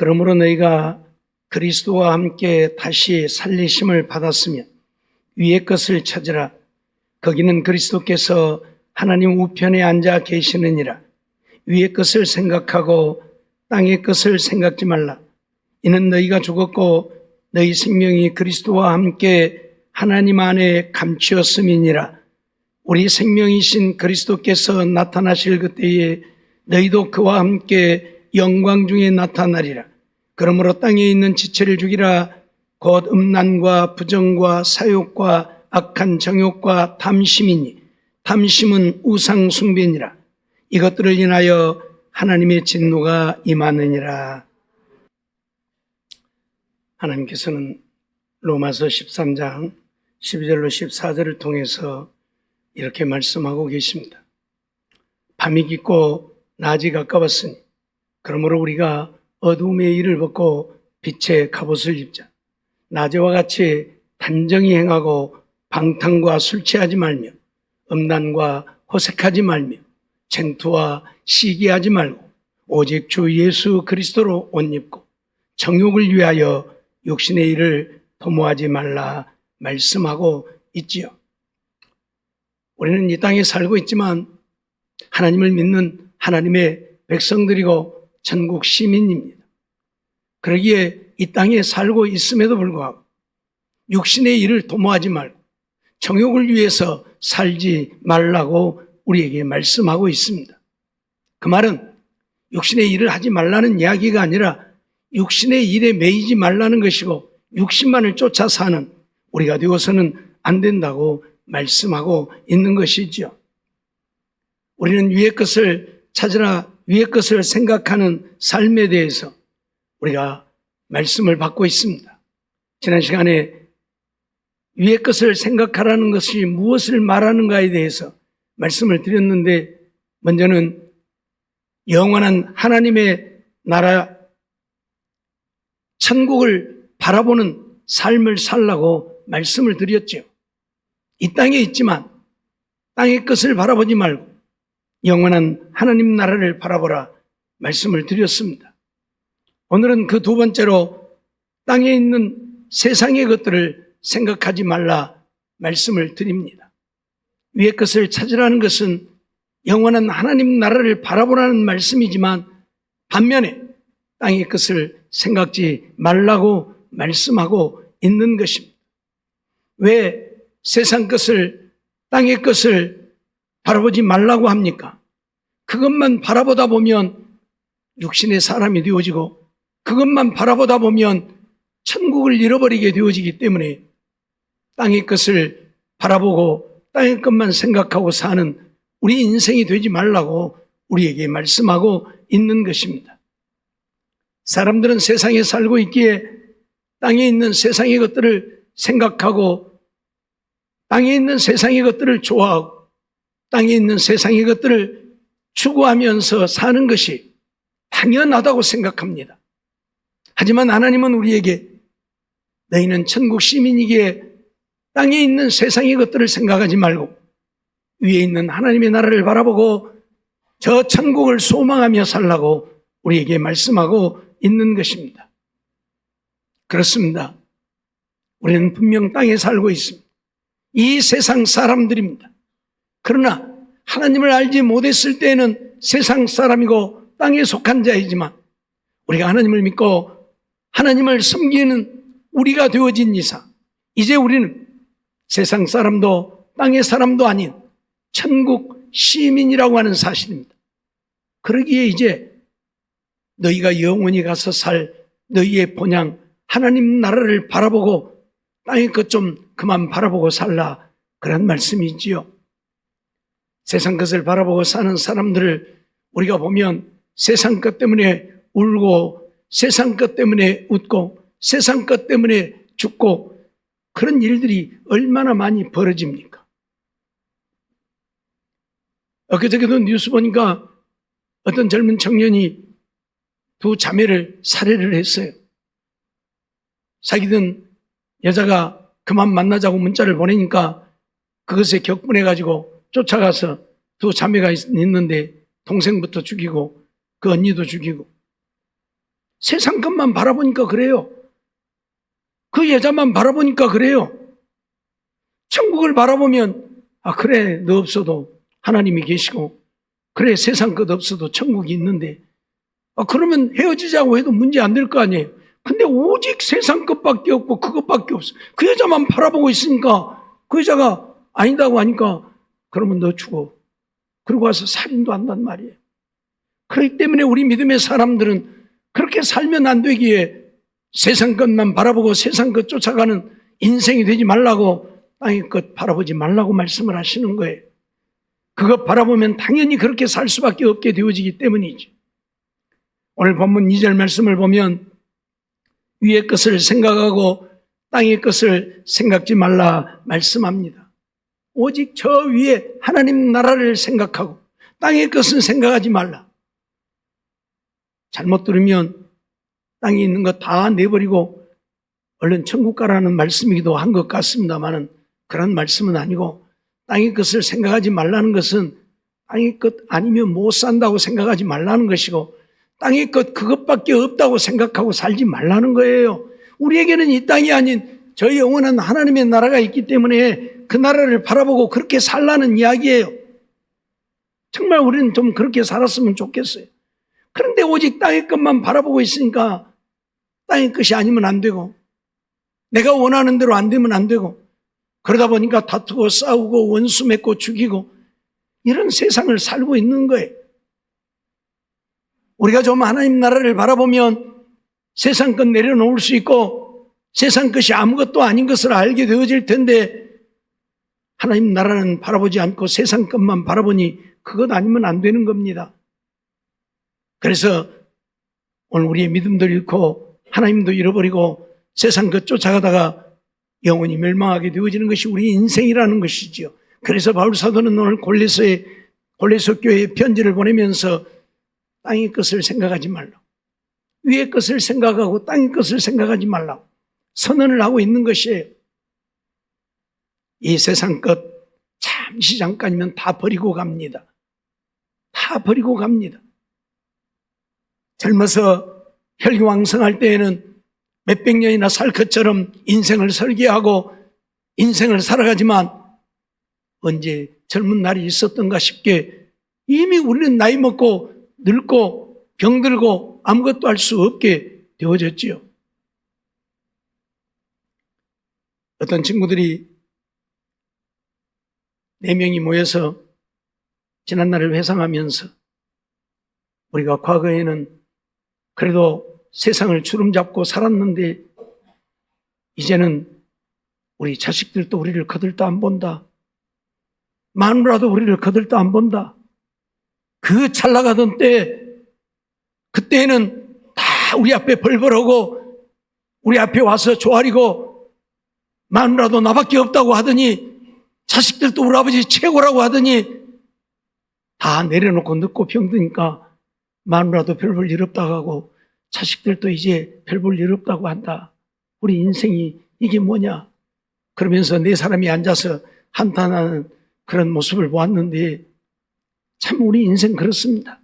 그러므로 너희가 그리스도와 함께 다시 살리심을 받았으면 위의 것을 찾으라. 거기는 그리스도께서 하나님 우편에 앉아 계시느니라. 위의 것을 생각하고 땅의 것을 생각지 말라. 이는 너희가 죽었고 너희 생명이 그리스도와 함께 하나님 안에 감추었음이니라. 우리 생명이신 그리스도께서 나타나실 그때에 너희도 그와 함께 영광 중에 나타나리라. 그러므로 땅에 있는 지체를 죽이라. 곧 음란과 부정과 사욕과 악한 정욕과 탐심이니 탐심은 우상 숭배니라. 이것들을 인하여 하나님의 진노가 임하느니라. 하나님께서는 로마서 13장 12절로 14절을 통해서 이렇게 말씀하고 계십니다. 밤이 깊고 낮이 가까웠으니 그러므로 우리가 어두움의 일을 벗고 빛의 갑옷을 입자. 낮에와 같이 단정히 행하고 방탕과 술 취하지 말며 음란과 호색하지 말며 쟁투와 시기하지 말고 오직 주 예수 그리스도로 옷 입고 정욕을 위하여 육신의 일을 도모하지 말라 말씀하고 있지요. 우리는 이 땅에 살고 있지만 하나님을 믿는 하나님의 백성들이고 천국 시민입니다. 그러기에 이 땅에 살고 있음에도 불구하고 육신의 일을 도모하지 말고 정욕을 위해서 살지 말라고 우리에게 말씀하고 있습니다. 그 말은 육신의 일을 하지 말라는 이야기가 아니라 육신의 일에 매이지 말라는 것이고 육신만을 쫓아 사는 우리가 되어서는 안 된다고 말씀하고 있는 것이죠. 우리는 위의 것을 찾으라, 위의 것을 생각하는 삶에 대해서 우리가 말씀을 받고 있습니다. 지난 시간에 위의 것을 생각하라는 것이 무엇을 말하는가에 대해서 말씀을 드렸는데, 먼저는 영원한 하나님의 나라 천국을 바라보는 삶을 살라고 말씀을 드렸죠. 이 땅에 있지만 땅의 것을 바라보지 말고 영원한 하나님 나라를 바라보라 말씀을 드렸습니다. 오늘은 그 두 번째로 땅에 있는 세상의 것들을 생각하지 말라 말씀을 드립니다. 위의 것을 찾으라는 것은 영원한 하나님 나라를 바라보라는 말씀이지만 반면에 땅의 것을 생각지 말라고 말씀하고 있는 것입니다. 왜 세상 것을, 땅의 것을 바라보지 말라고 합니까? 그것만 바라보다 보면 육신의 사람이 되어지고 그것만 바라보다 보면 천국을 잃어버리게 되어지기 때문에 땅의 것을 바라보고 땅의 것만 생각하고 사는 우리 인생이 되지 말라고 우리에게 말씀하고 있는 것입니다. 사람들은 세상에 살고 있기에 땅에 있는 세상의 것들을 생각하고 땅에 있는 세상의 것들을 좋아하고 땅에 있는 세상의 것들을 추구하면서 사는 것이 당연하다고 생각합니다. 하지만 하나님은 우리에게 너희는 천국 시민이기에 땅에 있는 세상의 것들을 생각하지 말고 위에 있는 하나님의 나라를 바라보고 저 천국을 소망하며 살라고 우리에게 말씀하고 있는 것입니다. 그렇습니다. 우리는 분명 땅에 살고 있습니다. 이 세상 사람들입니다. 그러나 하나님을 알지 못했을 때에는 세상 사람이고 땅에 속한 자이지만 우리가 하나님을 믿고 하나님을 섬기는 우리가 되어진 이상 이제 우리는 세상 사람도 땅의 사람도 아닌 천국 시민이라고 하는 사실입니다. 그러기에 이제 너희가 영원히 가서 살 너희의 본향 하나님 나라를 바라보고 땅의 것 좀 그만 바라보고 살라 그런 말씀이지요. 세상 것을 바라보고 사는 사람들을 우리가 보면 세상 것 때문에 울고 세상 것 때문에 웃고 세상 것 때문에 죽고 그런 일들이 얼마나 많이 벌어집니까? 엊그저께도 뉴스 보니까 어떤 젊은 청년이 두 자매를 살해를 했어요. 사귀던 여자가 그만 만나자고 문자를 보내니까 그것에 격분해가지고 쫓아가서 두 자매가 있는데 동생부터 죽이고 그 언니도 죽이고 세상 것만 바라보니까 그래요. 그 여자만 바라보니까 그래요. 천국을 바라보면 그래, 너 없어도 하나님이 계시고, 그래, 세상 것 없어도 천국이 있는데, 그러면 헤어지자고 해도 문제 안 될 거 아니에요. 근데 오직 세상 것밖에 없고 그것밖에 없어. 그 여자만 바라보고 있으니까 그 여자가 아니다고 하니까 그러면 너 죽어. 그러고 와서 살인도 한단 말이에요. 그렇기 때문에 우리 믿음의 사람들은 그렇게 살면 안 되기에 세상 것만 바라보고 세상 것 쫓아가는 인생이 되지 말라고, 땅의 것 바라보지 말라고 말씀을 하시는 거예요. 그것 바라보면 당연히 그렇게 살 수밖에 없게 되어지기 때문이죠. 오늘 본문 2절 말씀을 보면 위의 것을 생각하고 땅의 것을 생각지 말라 말씀합니다. 오직 저 위에 하나님 나라를 생각하고 땅의 것은 생각하지 말라. 잘못 들으면 땅에 있는 거 다 내버리고 얼른 천국 가라는 말씀이기도 한 것 같습니다만은 그런 말씀은 아니고, 땅의 것을 생각하지 말라는 것은 땅의 것 아니면 못 산다고 생각하지 말라는 것이고, 땅의 것 그것밖에 없다고 생각하고 살지 말라는 거예요. 우리에게는 이 땅이 아닌 저 영원한 하나님의 나라가 있기 때문에 그 나라를 바라보고 그렇게 살라는 이야기예요. 정말 우리는 좀 그렇게 살았으면 좋겠어요. 그런데 오직 땅의 것만 바라보고 있으니까 땅의 것이 아니면 안 되고, 내가 원하는 대로 안 되면 안 되고, 그러다 보니까 다투고 싸우고 원수 맺고 죽이고 이런 세상을 살고 있는 거예요. 우리가 좀 하나님 나라를 바라보면 세상 것 내려놓을 수 있고 세상 것이 아무것도 아닌 것을 알게 되어질 텐데, 하나님 나라는 바라보지 않고 세상 것만 바라보니 그것 아니면 안 되는 겁니다. 그래서 오늘 우리의 믿음도 잃고 하나님도 잃어버리고 세상 것 쫓아가다가 영원히 멸망하게 되어지는 것이 우리 인생이라는 것이지요. 그래서 바울 사도는 오늘 골로새 교회에 편지를 보내면서 땅의 것을 생각하지 말라, 위의 것을 생각하고 땅의 것을 생각하지 말라 선언을 하고 있는 것이에요. 이 세상 것 잠시 잠깐이면 다 버리고 갑니다. 다 버리고 갑니다. 젊어서 혈기왕성할 때에는 몇백 년이나 살 것처럼 인생을 설계하고 인생을 살아가지만 언제 젊은 날이 있었던가 싶게 이미 우리는 나이 먹고 늙고 병들고 아무것도 할 수 없게 되어졌지요. 어떤 친구들이 4명이 모여서 지난날을 회상하면서 우리가 과거에는 그래도 세상을 주름잡고 살았는데 이제는 우리 자식들도 우리를 거들떠 안 본다. 마누라도 우리를 거들떠 안 본다. 그 잘 나가던 때, 그때는 다 우리 앞에 벌벌하고 우리 앞에 와서 조아리고 마누라도 나밖에 없다고 하더니 자식들도 우리 아버지 최고라고 하더니 다 내려놓고 늙고 병드니까 마누라도 별 볼 일 없다고 하고 자식들도 이제 별 볼 일 없다고 한다. 우리 인생이 이게 뭐냐? 그러면서 네 사람이 앉아서 한탄하는 그런 모습을 보았는데 참 우리 인생 그렇습니다.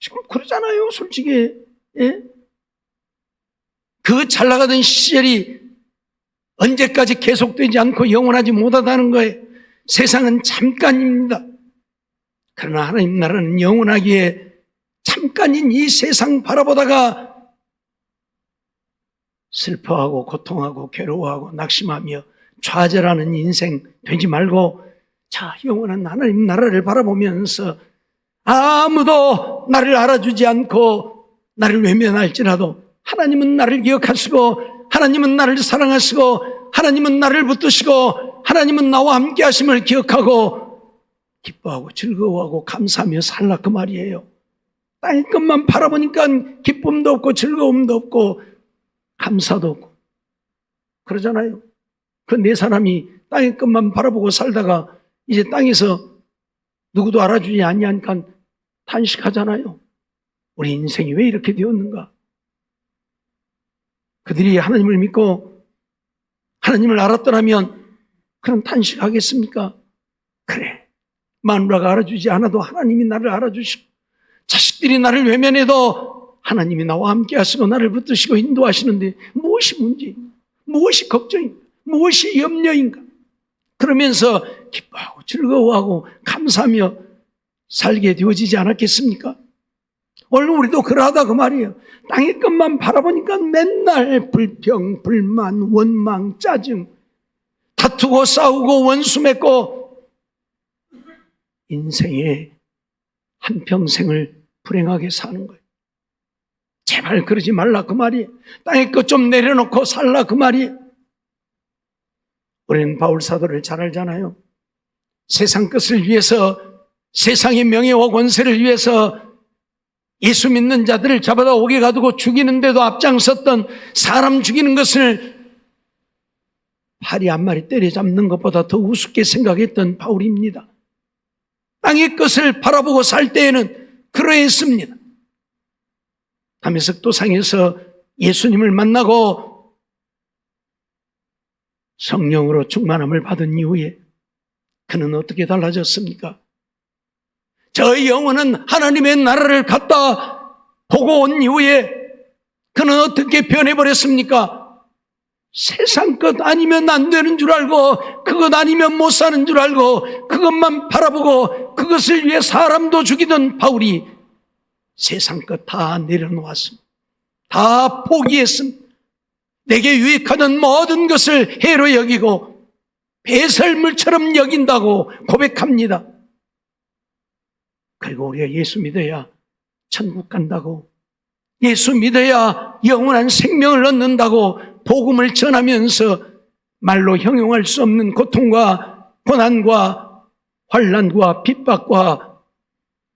지금 그러잖아요, 솔직히. 예? 그 잘 나가던 시절이 언제까지 계속되지 않고 영원하지 못하다는 거예요. 세상은 잠깐입니다. 그러나 하나님 나라는 영원하기에 잠깐인 이 세상 바라보다가 슬퍼하고 고통하고 괴로워하고 낙심하며 좌절하는 인생 되지 말고, 자, 영원한 하나님 나라를 바라보면서 아무도 나를 알아주지 않고 나를 외면할지라도 하나님은 나를 기억하시고 하나님은 나를 사랑하시고 하나님은 나를 붙드시고 하나님은 나와 함께 하심을 기억하고 기뻐하고 즐거워하고 감사하며 살라, 그 말이에요. 땅의 것만 바라보니까 기쁨도 없고 즐거움도 없고 감사도 없고 그러잖아요. 그 네 사람이 땅의 것만 바라보고 살다가 이제 땅에서 누구도 알아주지 않으니까 탄식하잖아요. 우리 인생이 왜 이렇게 되었는가? 그들이 하나님을 믿고 하나님을 알았더라면 그런 탄식하겠습니까? 그래, 마누라가 알아주지 않아도 하나님이 나를 알아주시고 자식들이 나를 외면해도 하나님이 나와 함께 하시고 나를 붙드시고 인도하시는데 무엇이 문제인가? 무엇이 걱정인가? 무엇이 염려인가? 그러면서 기뻐하고 즐거워하고 감사하며 살게 되어지지 않았겠습니까? 오늘 우리도 그러하다 그 말이에요. 땅의 것만 바라보니까 맨날 불평, 불만, 원망, 짜증, 다투고 싸우고 원수 맺고 인생의 한평생을 불행하게 사는 거예요. 제발 그러지 말라 그 말이에요. 땅의 것 좀 내려놓고 살라 그 말이에요. 우리는 바울 사도를 잘 알잖아요. 세상 것을 위해서, 세상의 명예와 권세를 위해서 예수 믿는 자들을 잡아다 옥에 가두고 죽이는데도 앞장섰던, 사람 죽이는 것을 파리 한 마리 때려잡는 것보다 더 우습게 생각했던 바울입니다. 땅의 것을 바라보고 살 때에는 그러했습니다. 다메섹 도상에서 예수님을 만나고 성령으로 충만함을 받은 이후에 그는 어떻게 달라졌습니까? 저 영혼은 하나님의 나라를 갖다 보고 온 이후에 그는 어떻게 변해버렸습니까? 세상 것 아니면 안 되는 줄 알고, 그것 아니면 못 사는 줄 알고, 그것만 바라보고 그것을 위해 사람도 죽이던 바울이 세상 것 다 내려놓았습니다. 다 포기했습니다. 내게 유익하던 모든 것을 해로 여기고 배설물처럼 여긴다고 고백합니다. 그리고 우리가 예수 믿어야 천국 간다고, 예수 믿어야 영원한 생명을 얻는다고 복음을 전하면서 말로 형용할 수 없는 고통과 고난과 환난과 핍박과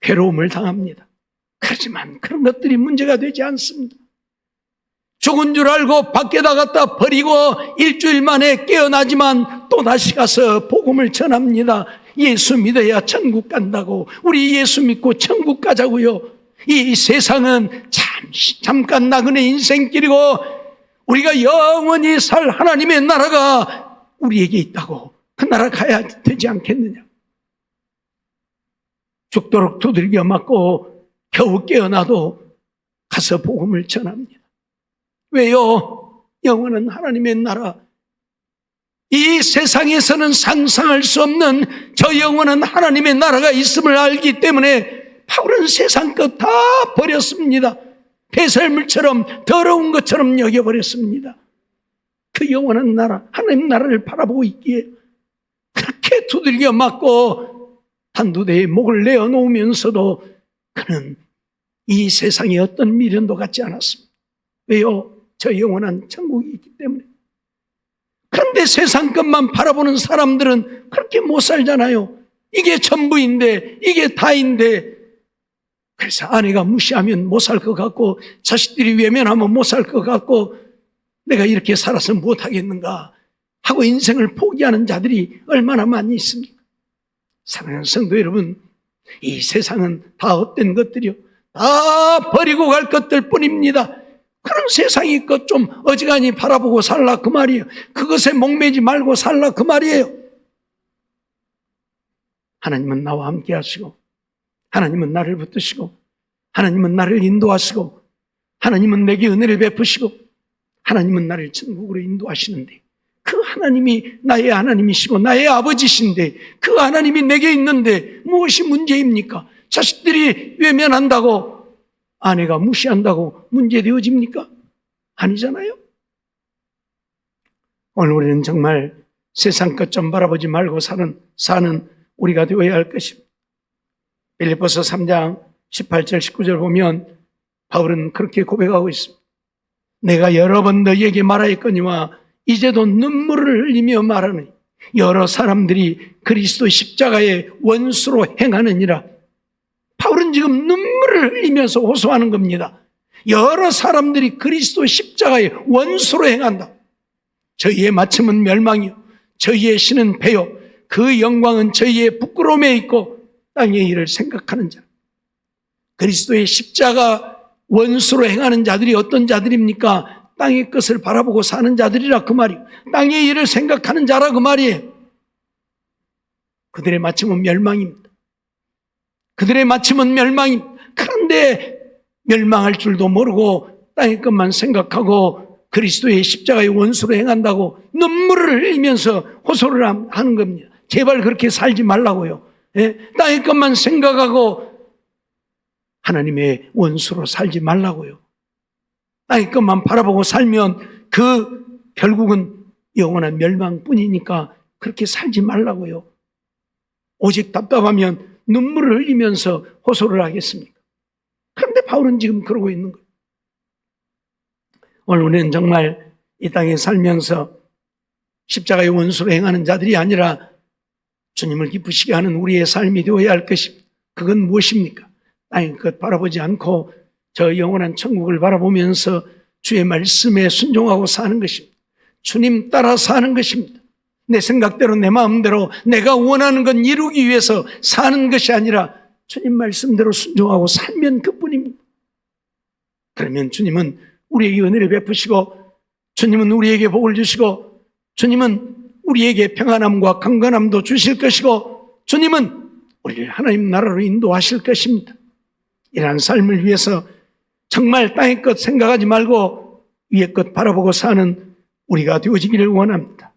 괴로움을 당합니다. 그렇지만 그런 것들이 문제가 되지 않습니다. 죽은 줄 알고 밖에다 갖다 버리고 일주일 만에 깨어나지만 또다시 가서 복음을 전합니다. 예수 믿어야 천국 간다고. 우리 예수 믿고 천국 가자고요. 이 세상은 잠깐 나그네 인생길이고 우리가 영원히 살 하나님의 나라가 우리에게 있다고. 그 나라 가야 되지 않겠느냐. 죽도록 두들겨 맞고 겨우 깨어나도 가서 복음을 전합니다. 왜요? 영원한 하나님의 나라, 이 세상에서는 상상할 수 없는 저 영원한 하나님의 나라가 있음을 알기 때문에 바울은 세상 것 다 버렸습니다. 배설물처럼 더러운 것처럼 여겨버렸습니다. 그 영원한 나라, 하나님 나라를 바라보고 있기에 그렇게 두들겨 맞고 한두대에 목을 내어놓으면서도 그는 이 세상의 어떤 미련도 갖지 않았습니다. 왜요? 저 영원한 천국이 있기 때문에. 그런데 세상 것만 바라보는 사람들은 그렇게 못 살잖아요. 이게 전부인데, 이게 다인데. 그래서 아내가 무시하면 못 살 것 같고, 자식들이 외면하면 못 살 것 같고, 내가 이렇게 살아서 못하겠는가 하고 인생을 포기하는 자들이 얼마나 많이 있습니까? 사랑하는 성도 여러분, 이 세상은 다 헛된 것들이요, 다 버리고 갈 것들 뿐입니다. 그런 세상의 것 좀 어지간히 바라보고 살라 그 말이에요. 그것에 목매지 말고 살라 그 말이에요. 하나님은 나와 함께 하시고, 하나님은 나를 붙드시고, 하나님은 나를 인도하시고, 하나님은 내게 은혜를 베푸시고, 하나님은 나를 천국으로 인도하시는데, 그 하나님이 나의 하나님이시고 나의 아버지신데, 그 하나님이 내게 있는데 무엇이 문제입니까? 자식들이 외면한다고, 아내가 무시한다고 문제 되어집니까? 아니잖아요. 오늘 우리는 정말 세상 것 좀 바라보지 말고 사는 우리가 되어야 할 것입니다. 빌립보서 3장 18절 19절 보면 바울은 그렇게 고백하고 있습니다. 내가 여러 번 너희에게 말하였거니와 이제도 눈물을 흘리며 말하니 여러 사람들이 그리스도 십자가의 원수로 행하느니라. 바울은 지금 눈물을 흘리면서 호소하는 겁니다. 여러 사람들이 그리스도 십자가의 원수로 행한다. 저희의 마침은 멸망이요, 저희의 신은 배요, 그 영광은 저희의 부끄러움에 있고 땅의 일을 생각하는 자. 그리스도의 십자가 원수로 행하는 자들이 어떤 자들입니까? 땅의 것을 바라보고 사는 자들이라 그 말이에요. 땅의 일을 생각하는 자라 그 말이에요. 그들의 마침은 멸망입니다. 그들의 마침은 멸망입니다. 그런데 멸망할 줄도 모르고 땅의 것만 생각하고 그리스도의 십자가의 원수로 행한다고 눈물을 흘리면서 호소를 하는 겁니다. 제발 그렇게 살지 말라고요. 예? 땅의 것만 생각하고 하나님의 원수로 살지 말라고요. 땅의 것만 바라보고 살면 그 결국은 영원한 멸망뿐이니까 그렇게 살지 말라고요. 오직 답답하면 눈물을 흘리면서 호소를 하겠습니까? 그런데 바울은 지금 그러고 있는 거예요. 오늘 우리는 정말 이 땅에 살면서 십자가의 원수로 행하는 자들이 아니라 주님을 기쁘시게 하는 우리의 삶이 되어야 할 것입니다. 그건 무엇입니까? 땅의 것 바라보지 않고 저 영원한 천국을 바라보면서 주의 말씀에 순종하고 사는 것입니다. 주님 따라 사는 것입니다. 내 생각대로 내 마음대로 내가 원하는 건 이루기 위해서 사는 것이 아니라 주님 말씀대로 순종하고 살면 그뿐입니다. 그러면 주님은 우리에게 은혜를 베푸시고 주님은 우리에게 복을 주시고 주님은 우리에게 평안함과 강건함도 주실 것이고 주님은 우리를 하나님 나라로 인도하실 것입니다. 이러한 삶을 위해서 정말 땅의 것 생각하지 말고 위의 것 바라보고 사는 우리가 되어지기를 원합니다.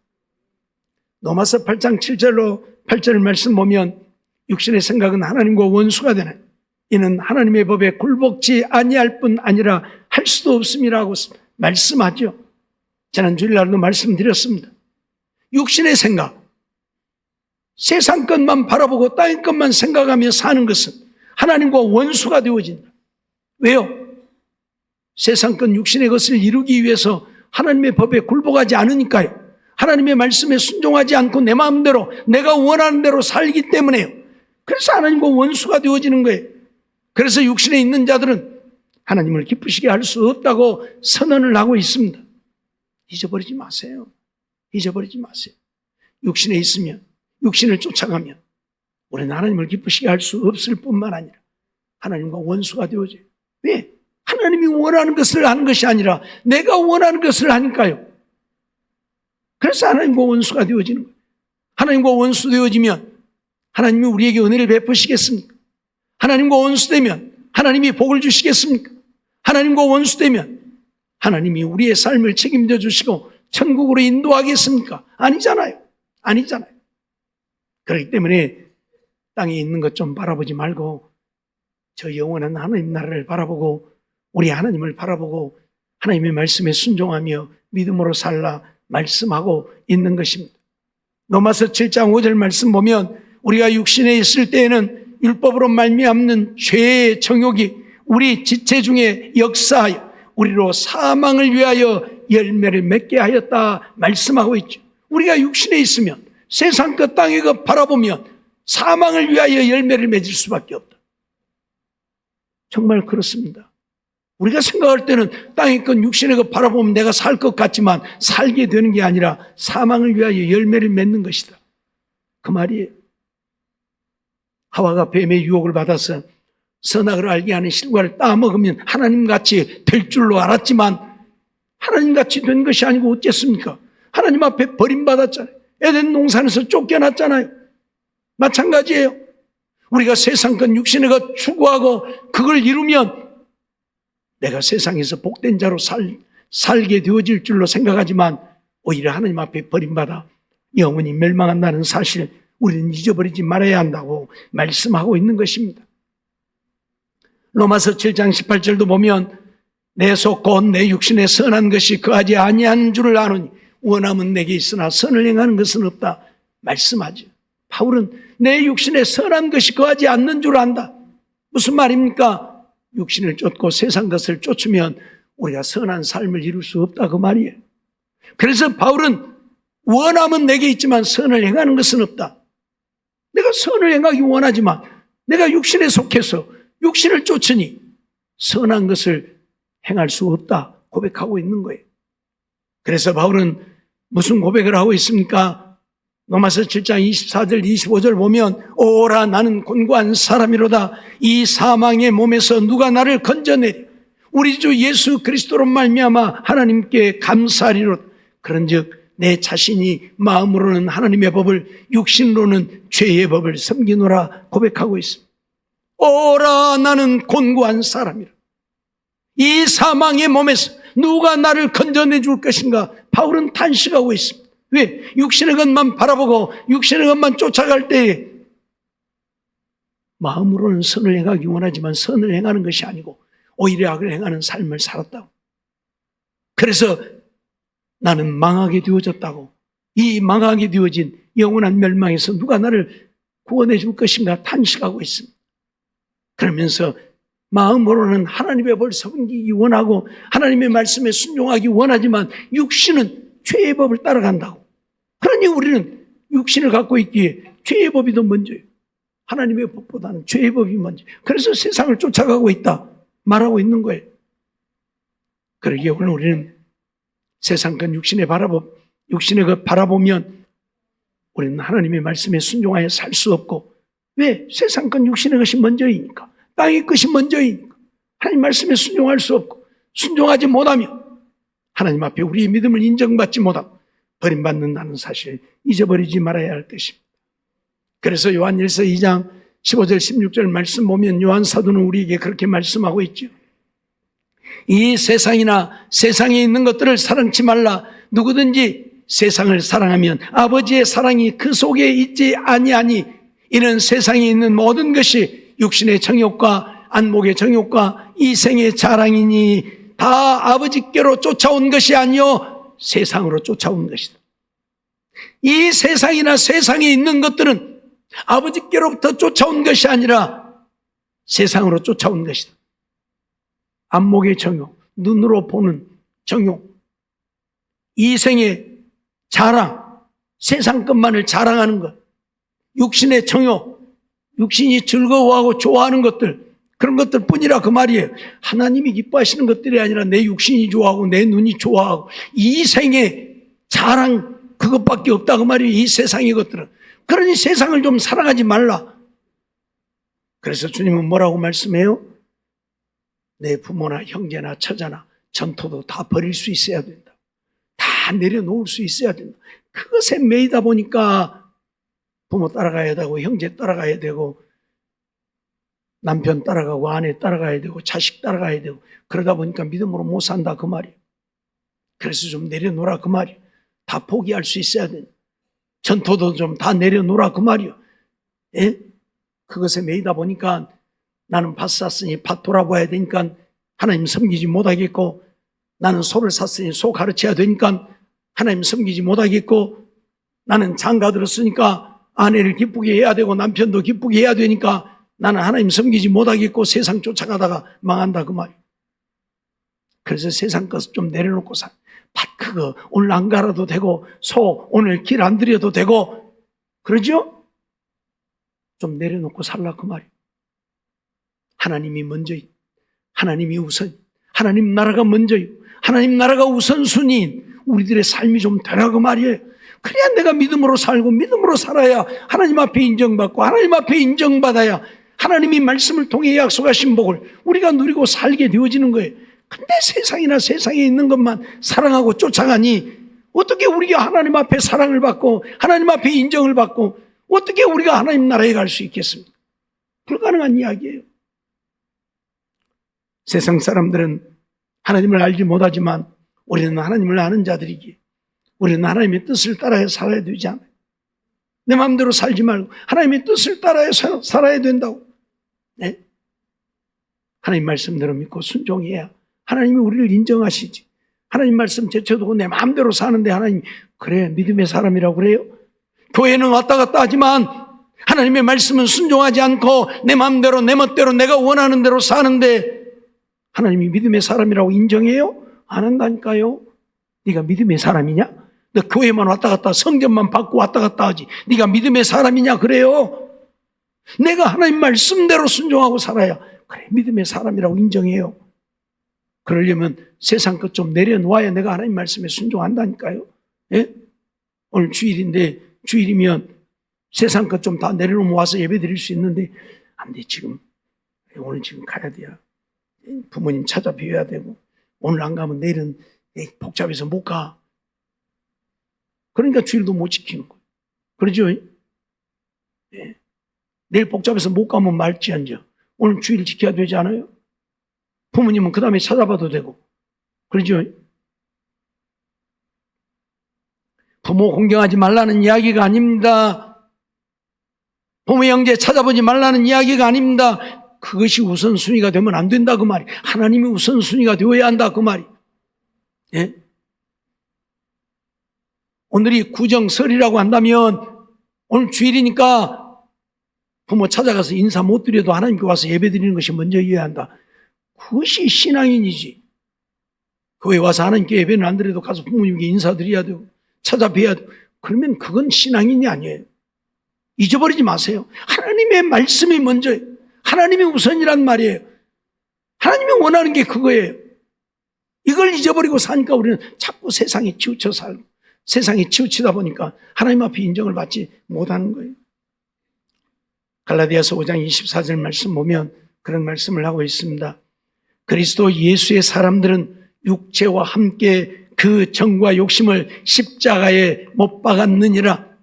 로마서 8장 7절로 8절 말씀 보면 육신의 생각은 하나님과 원수가 되는 이는 하나님의 법에 굴복지 아니할 뿐 아니라 할 수도 없음이라고 말씀하죠. 지난 주일날도 말씀드렸습니다. 육신의 생각, 세상 것만 바라보고 땅의 것만 생각하며 사는 것은 하나님과 원수가 되어진다. 왜요? 세상 것 육신의 것을 이루기 위해서 하나님의 법에 굴복하지 않으니까요. 하나님의 말씀에 순종하지 않고 내 마음대로 내가 원하는 대로 살기 때문에요. 그래서 하나님과 원수가 되어지는 거예요. 그래서 육신에 있는 자들은 하나님을 기쁘시게 할 수 없다고 선언을 하고 있습니다. 잊어버리지 마세요. 잊어버리지 마세요. 육신에 있으면, 육신을 쫓아가면 우리는 하나님을 기쁘시게 할 수 없을 뿐만 아니라 하나님과 원수가 되어져요. 왜? 하나님이 원하는 것을 하는 것이 아니라 내가 원하는 것을 하니까요. 그래서 하나님과 원수가 되어지는 거예요. 하나님과 원수 되어지면 하나님이 우리에게 은혜를 베푸시겠습니까? 하나님과 원수되면 하나님이 복을 주시겠습니까? 하나님과 원수되면 하나님이 우리의 삶을 책임져 주시고 천국으로 인도하겠습니까? 아니잖아요. 아니잖아요. 그렇기 때문에 땅에 있는 것 좀 바라보지 말고 저 영원한 하나님 나라를 바라보고 우리 하나님을 바라보고 하나님의 말씀에 순종하며 믿음으로 살라 말씀하고 있는 것입니다. 로마서 7장 5절 말씀 보면 우리가 육신에 있을 때에는 율법으로 말미암는 죄의 정욕이 우리 지체 중에 역사하여 우리로 사망을 위하여 열매를 맺게 하였다 말씀하고 있죠. 우리가 육신에 있으면 세상 것 땅의 것 바라보면 사망을 위하여 열매를 맺을 수밖에 없다. 정말 그렇습니다. 우리가 생각할 때는 땅의 것 육신의 것 바라보면 내가 살 것 같지만 살게 되는 게 아니라 사망을 위하여 열매를 맺는 것이다. 그 말이에요. 하와가 뱀의 유혹을 받아서 선악을 알게 하는 실과를 따먹으면 하나님같이 될 줄로 알았지만 하나님같이 된 것이 아니고 어쨌습니까? 하나님 앞에 버림받았잖아요. 에덴 동산에서 쫓겨났잖아요. 마찬가지예요. 우리가 세상 것 육신의 것 추구하고 그걸 이루면 내가 세상에서 복된 자로 살게 되어질 줄로 생각하지만 오히려 하나님 앞에 버림받아 영원히 멸망한다는 사실 우리는 잊어버리지 말아야 한다고 말씀하고 있는 것입니다. 로마서 7장 18절도 보면 내 속 곧 내 육신에 선한 것이 거하지 아니한 줄을 아노니 원함은 내게 있으나 선을 행하는 것은 없다 말씀하죠. 바울은 내 육신에 선한 것이 거하지 않는 줄 안다. 무슨 말입니까? 육신을 쫓고 세상 것을 쫓으면 우리가 선한 삶을 이룰 수 없다 그 말이에요. 그래서 바울은 원함은 내게 있지만 선을 행하는 것은 없다. 내가 선을 행하기 원하지만 내가 육신에 속해서 육신을 쫓으니 선한 것을 행할 수 없다 고백하고 있는 거예요. 그래서 바울은 무슨 고백을 하고 있습니까? 로마서 7장 24절 25절 보면 오라 나는 곤고한 사람이로다. 이 사망의 몸에서 누가 나를 건져내리. 우리 주 예수 그리스도로 말미암아 하나님께 감사하리로다. 그런즉 내 자신이 마음으로는 하나님의 법을 육신으로는 죄의 법을 섬기노라 고백하고 있습니다. 오라 나는 곤고한 사람이라. 이 사망의 몸에서 누가 나를 건져내 줄 것인가? 바울은 탄식하고 있습니다. 왜? 육신의 것만 바라보고 육신의 것만 쫓아갈 때에 마음으로는 선을 행하기 원하지만 선을 행하는 것이 아니고 오히려 악을 행하는 삶을 살았다고. 그래서 나는 망하게 되어졌다고. 이 망하게 되어진 영원한 멸망에서 누가 나를 구원해 줄 것인가 탄식하고 있습니다. 그러면서 마음으로는 하나님의 법을 섬기기 원하고 하나님의 말씀에 순종하기 원하지만 육신은 죄의 법을 따라간다고. 그러니 우리는 육신을 갖고 있기에 죄의 법이 더 먼저예요. 하나님의 법보다는 죄의 법이 먼저. 그래서 세상을 쫓아가고 있다 말하고 있는 거예요. 그러기에 오늘 우리는 세상 건 육신의 것 바라보면 우리는 하나님의 말씀에 순종하여 살 수 없고, 왜? 세상 건 육신의 것이 먼저이니까, 땅의 것이 먼저이니까 하나님 말씀에 순종할 수 없고, 순종하지 못하면 하나님 앞에 우리의 믿음을 인정받지 못하고 버림받는다는 사실을 잊어버리지 말아야 할 것입니다. 그래서 요한일서 2장 15절 16절 말씀 보면 요한 사도는 우리에게 그렇게 말씀하고 있죠. 이 세상이나 세상에 있는 것들을 사랑치 말라. 누구든지 세상을 사랑하면 아버지의 사랑이 그 속에 있지 아니하니 이는 세상에 있는 모든 것이 육신의 정욕과 안목의 정욕과 이생의 자랑이니 다 아버지께로 쫓아온 것이 아니요 세상으로 쫓아온 것이다. 이 세상이나 세상에 있는 것들은 아버지께로부터 쫓아온 것이 아니라 세상으로 쫓아온 것이다. 안목의 정욕, 눈으로 보는 정욕, 이생의 자랑, 세상 것만을 자랑하는 것, 육신의 정욕, 육신이 즐거워하고 좋아하는 것들, 그런 것들 뿐이라 그 말이에요. 하나님이 기뻐하시는 것들이 아니라 내 육신이 좋아하고 내 눈이 좋아하고 이생의 자랑 그것밖에 없다 그 말이에요. 이 세상의 것들은. 그러니 세상을 좀 사랑하지 말라. 그래서 주님은 뭐라고 말씀해요? 내 부모나 형제나 처자나 전토도 다 버릴 수 있어야 된다. 다 내려놓을 수 있어야 된다. 그것에 매이다 보니까 부모 따라가야 되고 형제 따라가야 되고 남편 따라가고 아내 따라가야 되고 자식 따라가야 되고 그러다 보니까 믿음으로 못 산다 그 말이에요. 그래서 좀 내려놓으라 그 말이에요. 다 포기할 수 있어야 된다. 전토도 좀 다 내려놓으라 그 말이에요. 예? 그것에 매이다 보니까 나는 밭 샀으니 밭 돌아봐야 되니까 하나님 섬기지 못하겠고, 나는 소를 샀으니 소 가르쳐야 되니까 하나님 섬기지 못하겠고, 나는 장가 들었으니까 아내를 기쁘게 해야 되고 남편도 기쁘게 해야 되니까 나는 하나님 섬기지 못하겠고 세상 쫓아가다가 망한다 그 말이에요. 그래서 세상 것 좀 내려놓고 살. 밭 그거 오늘 안 갈아도 되고 소 오늘 길 안 들여도 되고 그러죠? 좀 내려놓고 살라 그 말이에요. 하나님이 먼저이, 하나님이 우선, 하나님 나라가 먼저요. 하나님 나라가 우선순위인 우리들의 삶이 좀 되라 그 말이에요. 그래야 내가 믿음으로 살고 믿음으로 살아야 하나님 앞에 인정받고 하나님 앞에 인정받아야 하나님이 말씀을 통해 약속하신 복을 우리가 누리고 살게 되어지는 거예요. 근데 세상이나 세상에 있는 것만 사랑하고 쫓아가니 어떻게 우리가 하나님 앞에 사랑을 받고 하나님 앞에 인정을 받고 어떻게 우리가 하나님 나라에 갈 수 있겠습니까? 불가능한 이야기예요. 세상 사람들은 하나님을 알지 못하지만 우리는 하나님을 아는 자들이기에 우리는 하나님의 뜻을 따라야 살아야 되지 않아요. 내 마음대로 살지 말고 하나님의 뜻을 따라야 살아야 된다고. 네? 하나님 말씀대로 믿고 순종해야 하나님이 우리를 인정하시지. 하나님 말씀 제쳐두고 내 마음대로 사는데 하나님 그래 믿음의 사람이라고 그래요? 교회는 왔다 갔다 하지만 하나님의 말씀은 순종하지 않고 내 마음대로 내 멋대로 내가 원하는 대로 사는데 하나님이 믿음의 사람이라고 인정해요? 안 한다니까요. 네가 믿음의 사람이냐? 너 교회만 왔다 갔다 성전만 받고 왔다 갔다 하지 네가 믿음의 사람이냐 그래요? 내가 하나님 말씀대로 순종하고 살아야 그래 믿음의 사람이라고 인정해요. 그러려면 세상 것 좀 내려놓아야 내가 하나님 말씀에 순종한다니까요. 예? 오늘 주일인데 주일이면 세상 것 좀 다 내려놓으면 와서 예배 드릴 수 있는데 안 돼 지금 오늘 지금 가야 돼요. 부모님 찾아뵈야 되고 오늘 안 가면 내일은 복잡해서 못 가. 그러니까 주일도 못 지키는 거예요. 그러죠? 예. 내일 복잡해서 못 가면 말지언정 오늘 주일 지켜야 되지 않아요? 부모님은 그 다음에 찾아봐도 되고. 그러죠? 부모 공경하지 말라는 이야기가 아닙니다. 부모 형제 찾아보지 말라는 이야기가 아닙니다. 그것이 우선순위가 되면 안 된다 그 말이. 하나님이 우선순위가 되어야 한다 그 말이. 예? 오늘이 구정설이라고 한다면 오늘 주일이니까 부모 찾아가서 인사 못 드려도 하나님께 와서 예배 드리는 것이 먼저여야 한다. 그것이 신앙인이지. 교회 와서 하나님께 예배는 안 드려도 가서 부모님께 인사드려야 되고 찾아뵈야 되고. 그러면 그건 신앙인이 아니에요. 잊어버리지 마세요. 하나님의 말씀이 먼저예요. 하나님이 우선이란 말이에요. 하나님이 원하는 게 그거예요. 이걸 잊어버리고 사니까 우리는 자꾸 세상에 치우쳐 살고 세상에 치우치다 보니까 하나님 앞에 인정을 받지 못하는 거예요. 갈라디아서 5장 24절 말씀 보면 그런 말씀을 하고 있습니다. 그리스도 예수의 사람들은 육체와 함께 그 정과 욕심을 십자가에 못 박았느니라.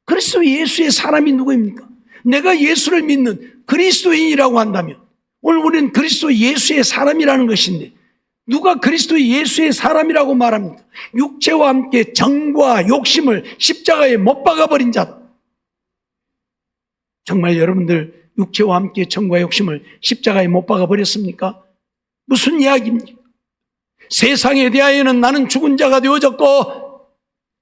그리스도 예수의 사람이 누구입니까? 내가 예수를 믿는 그리스도인이라고 한다면 오늘 우리는 그리스도 예수의 사람이라는 것인데 누가 그리스도 예수의 사람이라고 말합니까? 육체와 함께 정과 욕심을 십자가에 못 박아버린 자다. 정말 여러분들 육체와 함께 정과 욕심을 십자가에 못 박아버렸습니까? 무슨 이야기입니까? 세상에 대하여는 나는 죽은 자가 되어졌고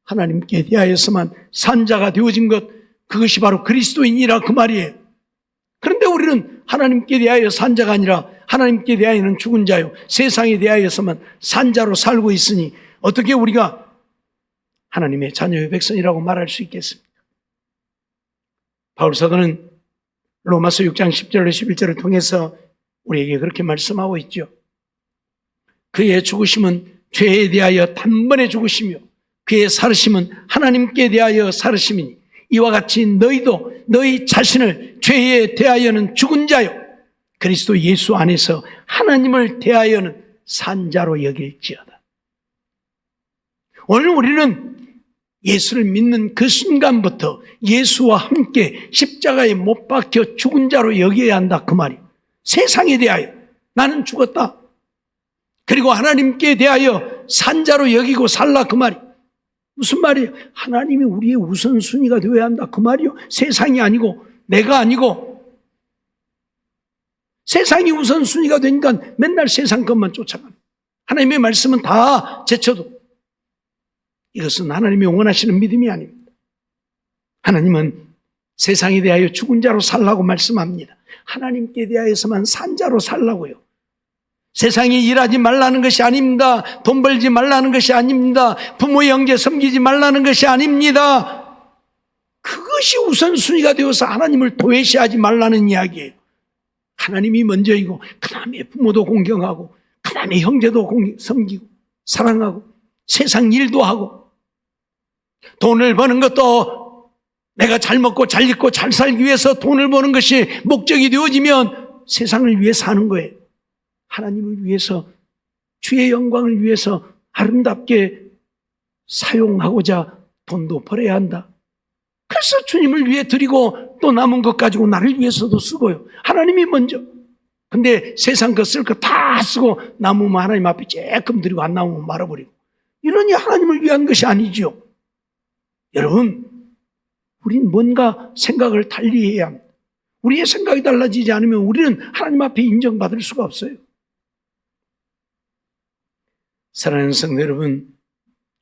하나님께 대하여서만 산 자가 되어진 것, 그것이 바로 그리스도인이라 그 말이에요. 그런데 우리는 하나님께 대하여 산 자가 아니라 하나님께 대하여는 죽은 자요, 세상에 대하여서만 산 자로 살고 있으니 어떻게 우리가 하나님의 자녀의 백성이라고 말할 수 있겠습니까? 바울 사도는 로마서 6장 10절로 11절을 통해서 우리에게 그렇게 말씀하고 있죠. 그의 죽으심은 죄에 대하여 단번에 죽으시며 그의 살으심은 하나님께 대하여 살으심이니 이와 같이 너희도 너희 자신을 죄에 대하여는 죽은 자요 그리스도 예수 안에서 하나님을 대하여는 산 자로 여길지어다. 오늘 우리는 예수를 믿는 그 순간부터 예수와 함께 십자가에 못 박혀 죽은 자로 여겨야 한다 그 말이에요. 세상에 대하여 나는 죽었다. 그리고 하나님께 대하여 산 자로 여기고 살라 그 말이에요. 무슨 말이에요? 하나님이 우리의 우선순위가 되어야 한다 그 말이에요. 세상이 아니고 내가 아니고. 세상이 우선순위가 되니까 맨날 세상 것만 쫓아가는. 하나님의 말씀은 다 제쳐도 이것은 하나님이 원하시는 믿음이 아닙니다. 하나님은 세상에 대하여 죽은 자로 살라고 말씀합니다. 하나님께 대하여서만 산 자로 살라고요. 세상에 일하지 말라는 것이 아닙니다. 돈 벌지 말라는 것이 아닙니다. 부모 형제 섬기지 말라는 것이 아닙니다. 그것이 우선순위가 되어서 하나님을 도외시하지 말라는 이야기예요. 하나님이 먼저이고 그 다음에 부모도 공경하고 그 다음에 형제도 섬기고 사랑하고 세상 일도 하고 돈을 버는 것도 내가 잘 먹고 잘 입고 잘 살기 위해서 돈을 버는 것이 목적이 되어지면 세상을 위해 사는 거예요. 하나님을 위해서 주의 영광을 위해서 아름답게 사용하고자 돈도 벌어야 한다. 그래서 주님을 위해 드리고 또 남은 것 가지고 나를 위해서도 쓰고요. 하나님이 먼저. 근데 세상 것 쓸 거 다 쓰고 남으면 하나님 앞에 조금 드리고 안 남으면 말아버리고. 이러니 하나님을 위한 것이 아니죠. 여러분, 우린 뭔가 생각을 달리해야 합니다. 우리의 생각이 달라지지 않으면 우리는 하나님 앞에 인정받을 수가 없어요. 사랑하는 성도 여러분,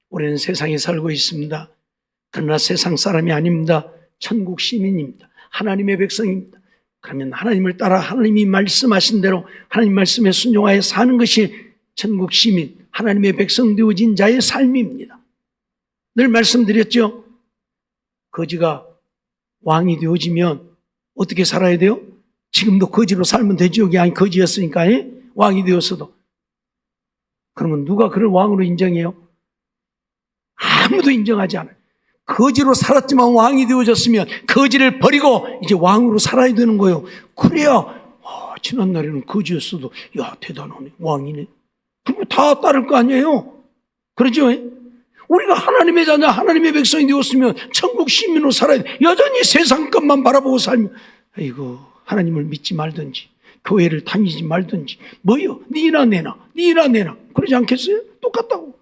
우리는 세상에 살고 있습니다. 그러나 세상 사람이 아닙니다. 천국 시민입니다. 하나님의 백성입니다. 그러면 하나님을 따라 하나님이 말씀하신 대로 하나님 말씀에 순종하여 사는 것이 천국 시민, 하나님의 백성 되어진 자의 삶입니다. 늘 말씀드렸죠. 거지가 왕이 되어지면 어떻게 살아야 돼요? 지금도 거지로 살면 되죠. 여기 아니 거지였으니까 왕이 되었어도. 그러면 누가 그를 왕으로 인정해요? 아무도 인정하지 않아요. 거지로 살았지만 왕이 되어졌으면 거지를 버리고 이제 왕으로 살아야 되는 거예요. 그래야 지난날에는 거지였어도 야 대단하네, 왕이네. 그리고 다 따를 거 아니에요. 그러죠? 우리가 하나님의 자녀, 하나님의 백성이 되었으면 천국 시민으로 살아야 돼. 여전히 세상 것만 바라보고 살면 아이고 하나님을 믿지 말든지 교회를 다니지 말든지 뭐요? 니나 내나 니나 내나 그러지 않겠어요? 똑같다고.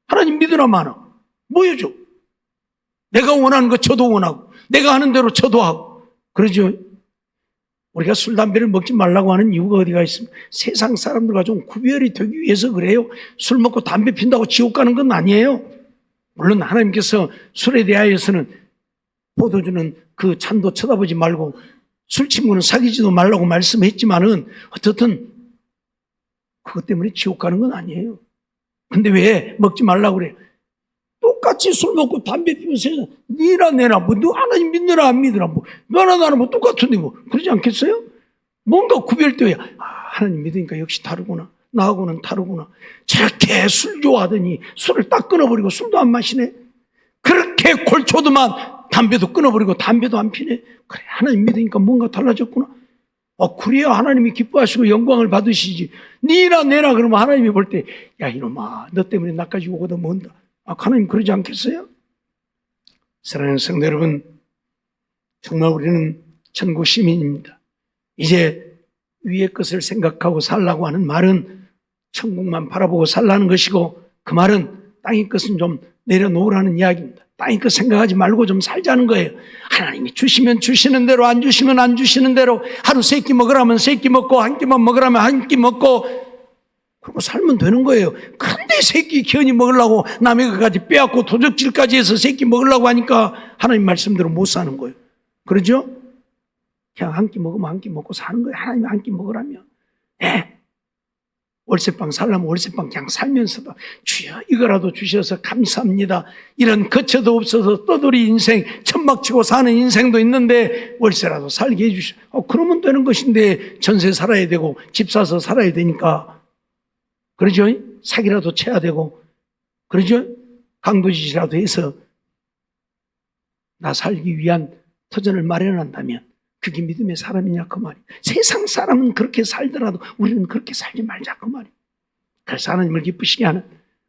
하나님 믿으나 마나 뭐요죠? 내가 원하는 거 저도 원하고 내가 하는 대로 저도 하고 그러죠. 우리가 술, 담배를 먹지 말라고 하는 이유가 어디가 있습니까? 세상 사람들과 좀 구별이 되기 위해서 그래요. 술 먹고 담배 핀다고 지옥 가는 건 아니에요. 물론 하나님께서 술에 대하여서는 포도주는 그 잔도 쳐다보지 말고 술 친구는 사귀지도 말라고 말씀했지만은 어떻든 그것 때문에 지옥 가는 건 아니에요. 근데 왜 먹지 말라고 그래요? 똑같이 술 먹고 담배 피면서 니나 내나 뭐 너 하나님 믿느라 안 믿느라 뭐 너나 나나 뭐 똑같은데 뭐 그러지 않겠어요? 뭔가 구별되어야 하나님 믿으니까 역시 다르구나 나하고는 다르구나. 저렇게 술 좋아하더니 술을 딱 끊어버리고 술도 안 마시네. 그렇게 골초도만 담배도 끊어버리고 담배도 안 피네. 그래 하나님 믿으니까 뭔가 달라졌구나. 그래야 하나님이 기뻐하시고 영광을 받으시지. 니나 내나 그러면 하나님이 볼 때 야 이놈아 너 때문에 나까지 오고도 먼다. 하나님 그러지 않겠어요? 사랑하는 성도 여러분, 정말 우리는 천국 시민입니다. 이제 위의 것을 생각하고 살라고 하는 말은 천국만 바라보고 살라는 것이고 그 말은 땅의 것은 좀 내려놓으라는 이야기입니다. 땅의 것 생각하지 말고 좀 살자는 거예요. 하나님이 주시면 주시는 대로 안 주시면 안 주시는 대로 하루 세 끼 먹으라면 세 끼 먹고 한 끼만 먹으라면 한 끼 먹고 그러고 살면 되는 거예요. 근데 새끼 기현이 먹으려고 남의 것까지 빼앗고 도적질까지 해서 새끼 먹으려고 하니까 하나님 말씀대로 못 사는 거예요. 그러죠? 그냥 한 끼 먹으면 한 끼 먹고 사는 거예요. 하나님이 한 끼 먹으라면. 네. 월세방 살려면 월세방 그냥 살면서도 주여 이거라도 주셔서 감사합니다. 이런 거처도 없어서 떠돌이 인생 천막치고 사는 인생도 있는데 월세라도 살게 해주시오. 그러면 되는 것인데 전세 살아야 되고 집 사서 살아야 되니까 그러죠? 사기라도 쳐야 되고 그러죠? 강도짓이라도 해서 나 살기 위한 터전을 마련한다면 그게 믿음의 사람이냐 그 말이에요. 세상 사람은 그렇게 살더라도 우리는 그렇게 살지 말자 그 말이에요. 그래서 하나님을 기쁘시게 하는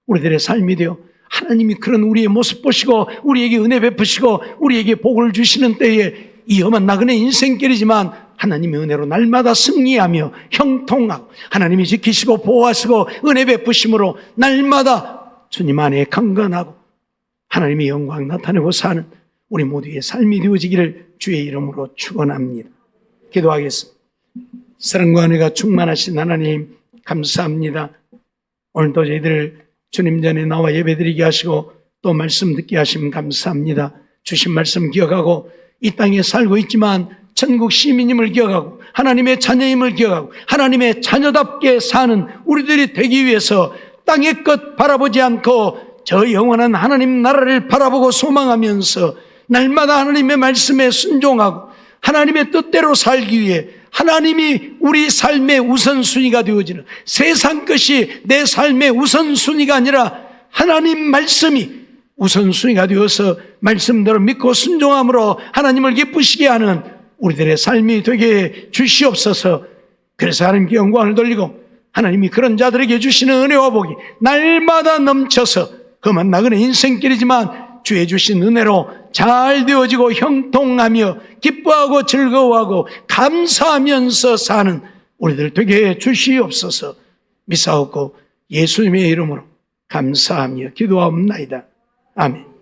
우리들의 삶이 되어 하나님이 그런 우리의 모습 보시고 우리에게 은혜 베푸시고 우리에게 복을 주시는 때에 이 험한 나그네 인생길이지만 하나님의 은혜로 날마다 승리하며 형통하고 하나님이 지키시고 보호하시고 은혜 베푸심으로 날마다 주님 안에 강건하고 하나님의 영광 나타내고 사는 우리 모두의 삶이 되어지기를 주의 이름으로 축원합니다. 기도하겠습니다. 사랑과 은혜가 충만하신 하나님 감사합니다. 오늘도 저희들 주님 전에 나와 예배드리게 하시고 또 말씀 듣게 하시면 감사합니다. 주신 말씀 기억하고 이 땅에 살고 있지만 천국 시민임을 기억하고 하나님의 자녀임을 기억하고 하나님의 자녀답게 사는 우리들이 되기 위해서 땅의 것 바라보지 않고 저 영원한 하나님 나라를 바라보고 소망하면서 날마다 하나님의 말씀에 순종하고 하나님의 뜻대로 살기 위해 하나님이 우리 삶의 우선순위가 되어지는 세상 것이 내 삶의 우선순위가 아니라 하나님 말씀이 우선순위가 되어서 말씀대로 믿고 순종함으로 하나님을 기쁘시게 하는 우리들의 삶이 되게 주시옵소서. 그래서 하나님께 영광을 돌리고 하나님이 그런 자들에게 주시는 은혜와 복이 날마다 넘쳐서 험한 나그네 인생길이지만 주의 주신 은혜로 잘 되어지고 형통하며 기뻐하고 즐거워하고 감사하면서 사는 우리들 되게 주시옵소서. 믿사옵고 예수님의 이름으로 감사하며 기도하옵나이다. 아멘.